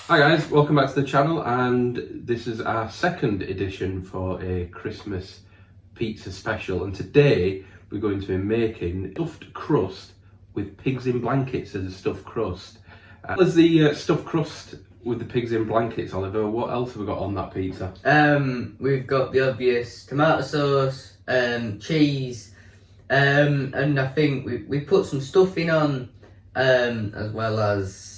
Hi guys, welcome back to the channel, and this is our second edition for a Christmas pizza special, and today we're going to be making stuffed crust with pigs in blankets as a stuffed crust. As the stuffed crust with the pigs in blankets, Oliver, what else have we got on that pizza? We've got the obvious tomato sauce, cheese, and I think we put some stuffing on, as well as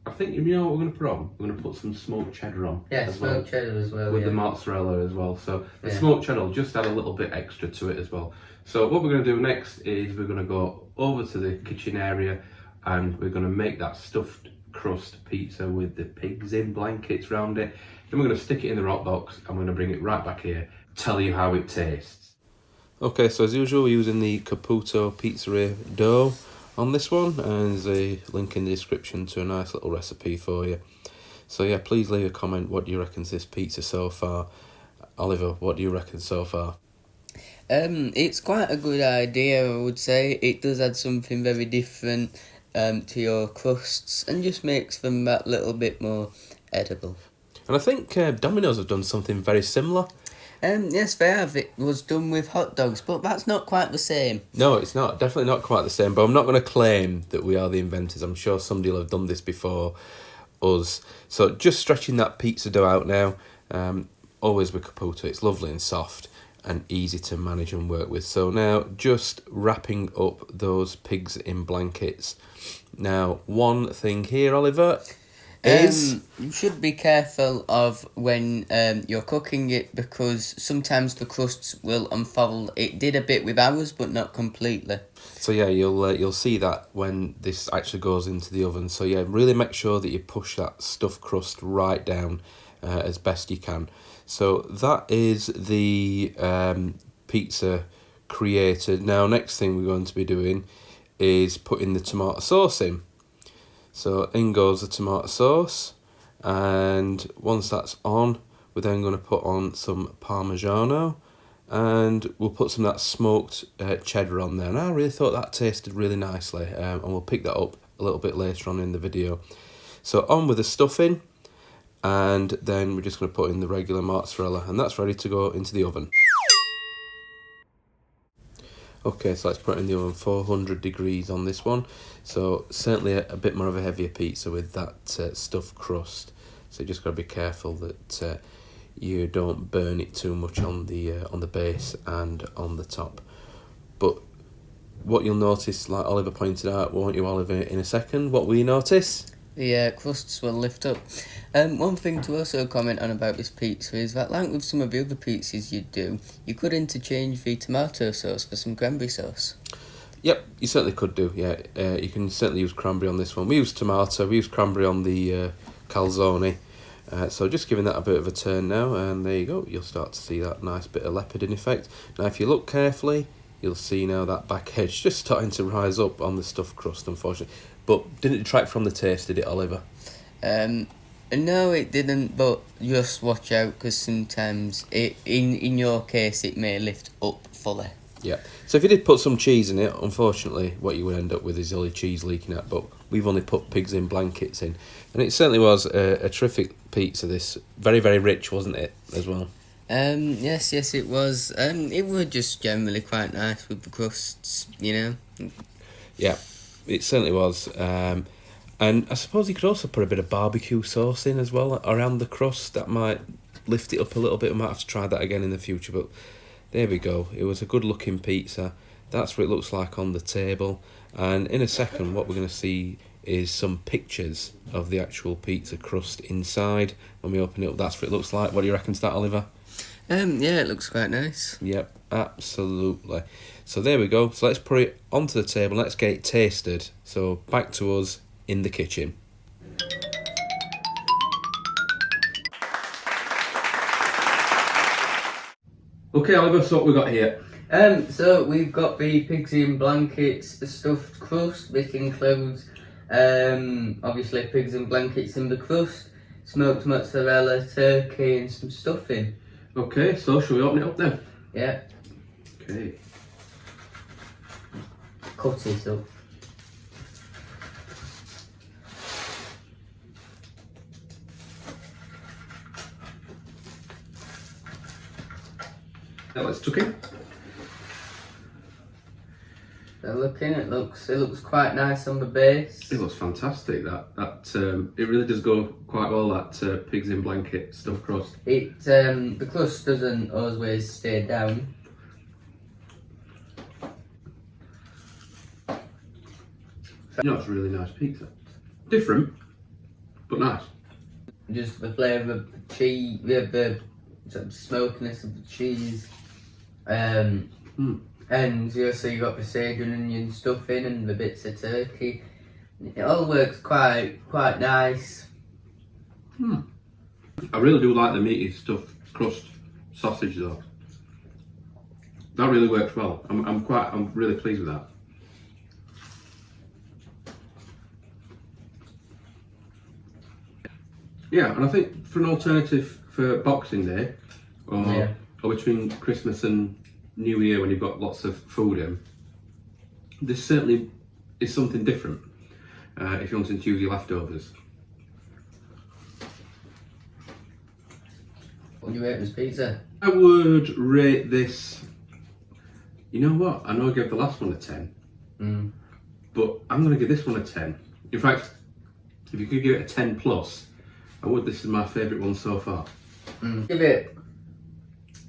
I think you know what we're going to put on? We're going to put some smoked cheddar on. yeah, smoked cheddar as well. With the mozzarella as well. So the smoked cheddar will just add a little bit extra to it as well. So what we're going to do next is we're going to go over to the kitchen area and we're going to make that stuffed crust pizza with the pigs in blankets around it. Then we're going to stick it in the rock box and we're going to bring it right back here, tell you how it tastes. Okay, so as usual we're using the Caputo pizzeria dough on this one, and there's a link in the description to a nice little recipe for you. So yeah, please leave a comment. What do you reckon to this pizza so far? Oliver, what do you reckon so far? It's quite a good idea, I would say. It does add something very different to your crusts and just makes them that little bit more edible. And I think Domino's have done something very similar. Yes, they have. It was done with hot dogs, but that's not quite the same. No, it's not. Definitely not quite the same. But I'm not going to claim that we are the inventors. I'm sure somebody will have done this before us. So just stretching that pizza dough out now. Always with Caputo, it's lovely and soft and easy to manage and work with. So now just wrapping up those pigs in blankets. Now, one thing here, Oliver, is you should be careful of when you're cooking it, because sometimes the crusts will unfold. It did a bit with ours, but not completely. So yeah, you'll see that when this actually goes into the oven. So yeah, really make sure that you push that stuffed crust right down as best you can. So that is the pizza created. Now, next thing we're going to be doing is putting the tomato sauce in. So in goes the tomato sauce, and once that's on, we're then going to put on some Parmigiano, and we'll put some of that smoked cheddar on there. And I really thought that tasted really nicely, and we'll pick that up a little bit later on in the video. So on with the stuffing, and then we're just going to put in the regular mozzarella, and that's ready to go into the oven. Okay, so let's put it in the oven, 400 degrees on this one. So certainly a bit more of a heavier pizza with that stuffed crust. So you just got to be careful that you don't burn it too much on the base and on the top. But what you'll notice, like Oliver pointed out, won't you, Oliver, in a second, what we notice? The crusts will lift up. One thing to also comment on about this pizza is that, like with some of the other pizzas you do, you could interchange the tomato sauce for some cranberry sauce. Yep, you certainly could do, yeah. You can certainly use cranberry on this one. We use tomato, we use cranberry on the calzone. So just giving that a bit of a turn now, and there you go. You'll start to see that nice bit of leoparding effect. Now, if you look carefully, you'll see now that back edge just starting to rise up on the stuffed crust, unfortunately. But didn't detract from the taste, did it, Oliver? No, it didn't, but just watch out, because sometimes, in your case, it may lift up fully. Yeah. So if you did put some cheese in it, unfortunately, what you would end up with is only cheese leaking out, but we've only put pigs in blankets in. And it certainly was a terrific pizza, this. Very, very rich, wasn't it, as well? Yes, it was. It was just generally quite nice with the crusts, you know? Yeah. It certainly was. And I suppose you could also put a bit of barbecue sauce in as well around the crust. That might lift it up a little bit. We might have to try that again in the future. But there we go. It was a good looking pizza. That's what it looks like on the table. And in a second, what we're going to see is some pictures of the actual pizza crust inside. When we open it up, that's what it looks like. What do you reckon to that, Oliver? Yeah, it looks quite nice. Yep, absolutely. So there we go. So let's put it onto the table. Let's get it tasted. So back to us in the kitchen. Okay, Oliver, so what we got here? So we've got the pigs in blankets, the stuffed crust, which includes obviously pigs in blankets in the crust, smoked mozzarella, turkey, and some stuffing. Okay, so shall we open it up then? Yeah. Okay. Cut it up. Let's tuck in. It looks quite nice on the base. It looks fantastic. It really does go quite well. That pigs in blanket stuffed crust. The crust doesn't always stay down. You know, it's a really nice pizza. Different, but nice. Just the flavour of the cheese, the sort of smokiness of the cheese. And so you got the sage and onion stuffing and the bits of turkey. It all works quite nice. I really do like the meaty stuffed crust sausage though. That really works well. I'm really pleased with that. Yeah, and I think for an alternative for Boxing Day, or between Christmas and New Year when you've got lots of food in, this certainly is something different if you're wanting to use your leftovers. What do you rate this pizza? I would rate this, you know what, I know I gave the last one a 10, but I'm going to give this one a 10. In fact, if you could give it a 10 plus, I would. This is my favourite one so far. Give it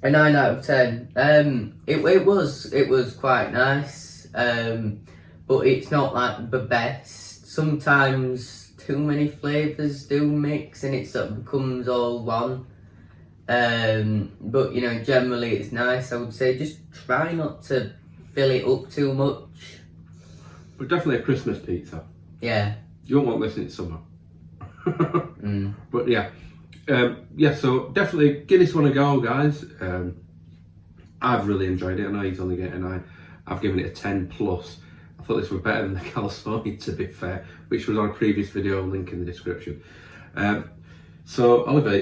a 9 out of 10. It was quite nice, but it's not like the best. Sometimes too many flavours do mix and it sort of becomes all one. But you know, generally it's nice. I would say just try not to fill it up too much. But definitely a Christmas pizza. Yeah. You don't want this in summer. But yeah, so definitely give this one a go, guys. I've really enjoyed it. I know he's only getting a 9. I've given it a 10 plus. I thought this was better than the calzone, to be fair, which was on a previous video, link in the description. So Oliver,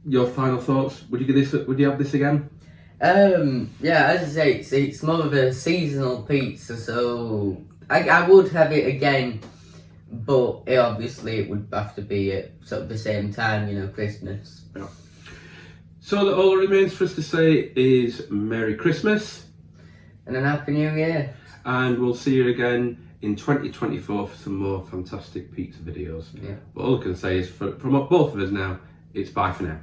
your final thoughts? Would you have this again? Yeah, as I say, it's more of a seasonal pizza, so I would have it again. But it would have to be at sort of the same time, you know, Christmas. Yeah. So all that remains for us to say is Merry Christmas. And a Happy New Year. And we'll see you again in 2024 for some more fantastic pizza videos. Yeah. But all I can say is from both of us now, it's bye for now.